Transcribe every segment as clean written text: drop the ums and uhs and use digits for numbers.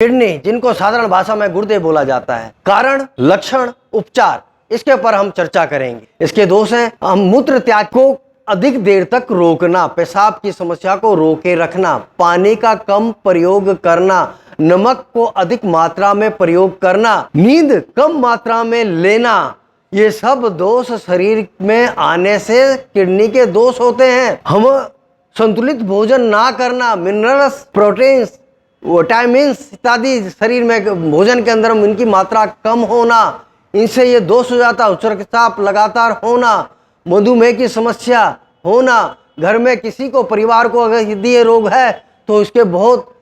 Kidney, जिनको साधारण भाषा में गुर्दे बोला जाता है। कारण, लक्षण, उपचार, इसके ऊपर हम चर्चा करेंगे। इसके दोष हैं, हम मूत्र त्याग को अधिक देर तक रोकना, पेशाब की समस्या को रोके रखना, पानी का कम प्रयोग करना, नमक को अधिक मात्रा में प्रयोग करना, नींद कम मात्रा में लेना, ये सब दोष शरीर में आने से किडनी के दोष होते हैं। हम संतुलित भोजन ना करना, मिनरल्स, प्रोटीन्स, विटामिन्स इत्यादि शरीर में भोजन के अंदर इनकी मात्रा कम होना, इनसे ये दोष हो जाता है। उच्च रक्तचाप लगातार होना, मधुमेह की समस्या होना, घर में किसी को, परिवार को अगर हृदय रोग है तो इसके बहुत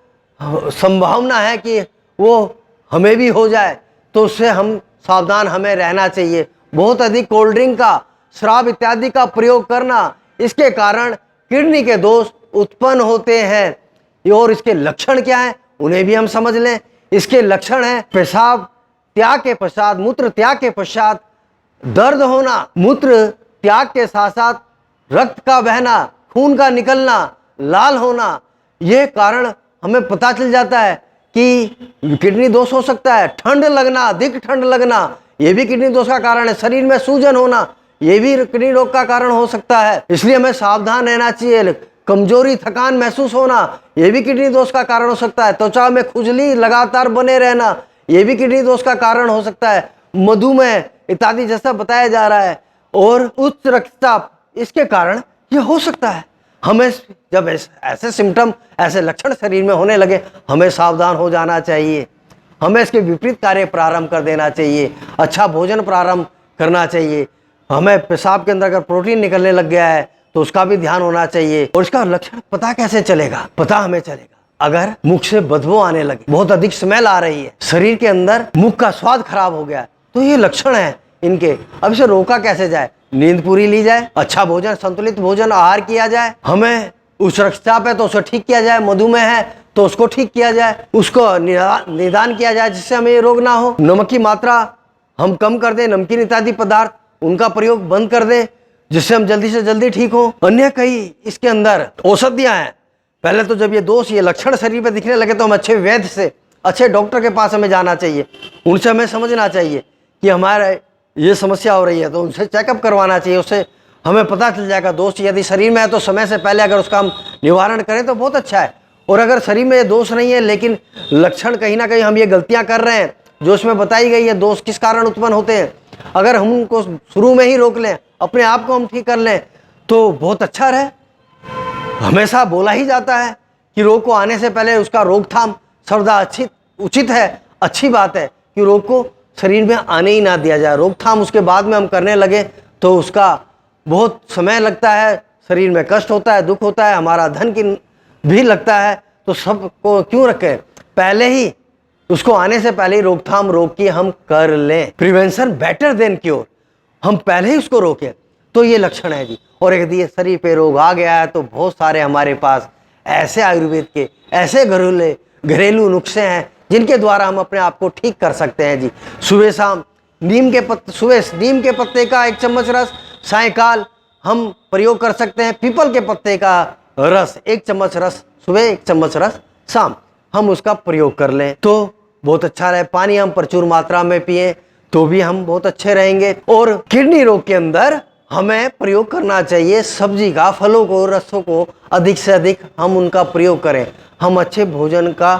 संभावना है कि वो हमें भी हो जाए, तो उससे हम सावधान हमें रहना चाहिए। बहुत अधिक कोल्ड ड्रिंक का, शराब इत्यादि का प्रयोग करना, इसके कारण किडनी के दोष उत्पन्न होते हैं। और इसके लक्षण क्या हैं उन्हें भी हम समझ लें। इसके लक्षण हैं, पेशाब त्याग के पश्चात, मूत्र त्याग के पश्चात दर्द होना, मूत्र त्याग के साथ साथ रक्त का बहना, खून का निकलना, लाल होना, ये कारण हमें पता चल जाता है कि किडनी दोष हो सकता है। ठंड लगना, अधिक ठंड लगना, ये भी किडनी दोष का कारण है। शरीर में सूजन होना, ये भी किडनी रोग का कारण हो सकता है, इसलिए हमें सावधान रहना चाहिए। कमजोरी, थकान महसूस होना, ये भी किडनी दोष का कारण हो सकता है। त्वचा में खुजली लगातार बने रहना, ये भी किडनी दोष का कारण हो सकता है। मधुमेह इत्यादि जैसा बताया जा रहा है, और उच्च रक्तचाप, इसके कारण ये हो सकता है। हमें जब ऐसे सिम्टम, ऐसे लक्षण शरीर में होने लगे, हमें सावधान हो जाना चाहिए। हमें इसके विपरीत कार्य प्रारंभ कर देना चाहिए, अच्छा भोजन प्रारंभ करना चाहिए। हमें पेशाब के अंदर अगर प्रोटीन निकलने लग गया है तो उसका भी ध्यान होना चाहिए। और इसका लक्षण पता कैसे चलेगा? पता हमें चलेगा अगर मुख से बदबू आने लगे, बहुत अधिक स्मेल आ रही है, शरीर के अंदर मुख का स्वाद खराब हो गया, तो ये लक्षण है इनके। अब इसे रोका कैसे जाए? नींद पूरी ली जाए, अच्छा भोजन, संतुलित भोजन आहार किया जाए। हमें उच्च रक्तचाप है तो उसे ठीक किया जाए, मधुमेह है तो उसको ठीक किया जाए, उसको निदान किया जाए जिससे हमें ये रोग ना हो। नमक की मात्रा हम कम कर दें, नमकीन इत्यादि पदार्थ उनका प्रयोग बंद कर दें जिससे हम जल्दी से जल्दी ठीक हो। अन्य कई इसके अंदर औषधियां हैं। पहले तो जब ये दोष, ये लक्षण शरीर पे दिखने लगे तो हम अच्छे वैद्य से, अच्छे डॉक्टर के पास हमें जाना चाहिए। उनसे हमें समझना चाहिए कि हमारे ये समस्या हो रही है, तो उनसे चेकअप करवाना चाहिए। उससे हमें पता चल जाएगा दोष यदि शरीर में है तो समय से पहले अगर उसका हम निवारण करें तो बहुत अच्छा है। और अगर शरीर में ये दोष नहीं है लेकिन लक्षण कहीं ना कहीं हम ये गलतियां कर रहे हैं जो इसमें बताई गई है, दोष किस कारण उत्पन्न होते हैं, अगर हम उनको शुरू में ही रोक लें, अपने आप को हम ठीक कर लें तो बहुत अच्छा रहे। हमेशा बोला ही जाता है कि रोग को आने से पहले उसका रोकथाम सर्वदा उचित है, अच्छी बात है कि रोग को शरीर में आने ही ना दिया जाए। रोकथाम उसके बाद में हम करने लगे तो उसका बहुत समय लगता है, शरीर में कष्ट होता है, दुख होता है, हमारा धन की भी लगता है। तो सबको क्यों रखें, पहले ही उसको आने से पहले ही रोकथाम रोक के हम कर लें। प्रिवेंशन बेटर देन क्योर, हम पहले ही उसको रोकें तो ये लक्षण है जी। और एक ये शरीर पे रोग आ गया है तो बहुत सारे हमारे पास ऐसे आयुर्वेद के, ऐसे घरेलू नुस्खे हैं जिनके द्वारा हम अपने आप को ठीक कर सकते हैं जी। सुबह शाम सुबह नीम के पत्ते का 1 चम्मच रस, सायकाल हम प्रयोग कर सकते हैं पीपल के पत्ते का रस, 1 चम्मच रस सुबह, 1 चम्मच रस शाम, हम उसका प्रयोग कर लें तो बहुत अच्छा रहे। पानी हम प्रचुर मात्रा में पिएं तो भी हम बहुत अच्छे रहेंगे। और किडनी रोग के अंदर हमें प्रयोग करना चाहिए सब्जी का, फलों को, रसों को अधिक से अधिक हम उनका प्रयोग करें, हम अच्छे भोजन का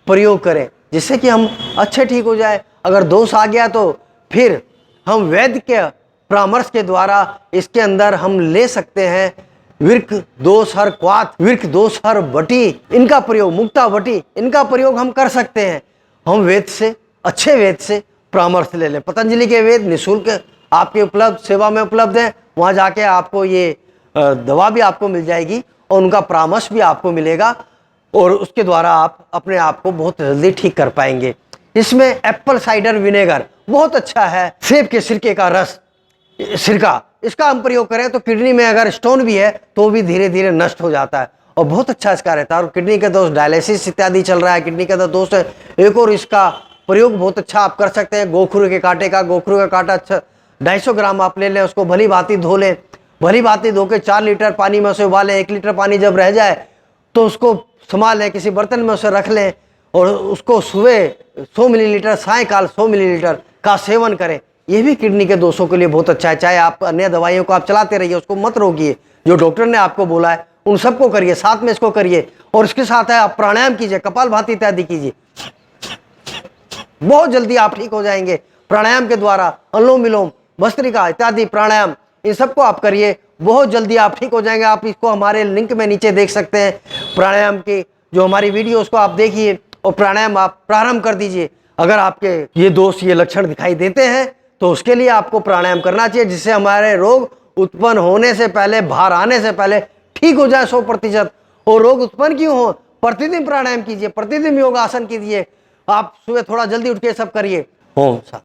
प्रयोग करें जिससे कि हम अच्छे ठीक हो जाए। अगर दोष आ गया तो फिर हम वैद्य के परामर्श के द्वारा इसके अंदर हम ले सकते हैं विर्क दोष हर क्वाथ, विर्क दोष हर वटी, इनका प्रयोग, मुक्ता वटी, इनका प्रयोग हम कर सकते हैं। हम वेद से, अच्छे वेद से परामर्श ले लें। पतंजलि के वेद निःशुल्क आपके उपलब्ध, सेवा में उपलब्ध है, वहाँ जाके आपको ये दवा भी आपको मिल जाएगी और उनका परामर्श भी आपको मिलेगा और उसके द्वारा आप अपने आप को बहुत जल्दी ठीक कर पाएंगे। इसमें एप्पल साइडर विनेगर बहुत अच्छा है, सेब के सिरके का रस, सिरका, इसका हम प्रयोग करें तो किडनी में अगर स्टोन भी है तो भी धीरे धीरे नष्ट हो जाता है और बहुत अच्छा इसका रहता है। और किडनी के दोष, डायलिसिस इत्यादि चल रहा है, किडनी का दोष है, एक और इसका प्रयोग बहुत अच्छा आप कर सकते हैं। गोखरू के कांटे का, गोखरू का कांटा अच्छा 250 ग्राम आप ले लें, उसको भली भांति धो लें, भली भांति धो के 4 लीटर पानी में उसे उबालें। 1 लीटर पानी जब रह जाए तो उसको संभाल लें, किसी बर्तन में उसे रख लें और उसको सुबह 100 मिलीलीटर, सायकाल 100 मिलीलीटर का सेवन करें। ये भी किडनी के दोषों के लिए बहुत अच्छा है। चाहे आप अन्य दवाइयों को आप चलाते रहिए, उसको मत रोकिए। जो डॉक्टर ने आपको बोला है उन सबको करिए, साथ में इसको करिए। और इसके साथ है आप प्राणायाम कीजिए, कपालभाति इत्यादि कीजिए, बहुत जल्दी आप ठीक हो जाएंगे। प्राणायाम के द्वारा अनुलोम विलोम, भस्त्रिका इत्यादि प्राणायाम, इन सबको आप करिए, बहुत जल्दी आप ठीक हो जाएंगे। आप इसको हमारे लिंक में नीचे देख सकते हैं, प्राणायाम की जो हमारी वीडियो उसको आप देखिए और प्राणायाम आप प्रारंभ कर दीजिए। अगर आपके ये दोष, ये लक्षण दिखाई देते हैं तो उसके लिए आपको प्राणायाम करना चाहिए, जिससे हमारे रोग उत्पन्न होने से पहले, बाहर आने से पहले ठीक हो जाए 100%। और रोग उत्पन्न क्यों हो, प्रतिदिन प्राणायाम कीजिए, प्रतिदिन योगासन कीजिए, आप सुबह थोड़ा जल्दी उठ के सब करिए। ओम शांति।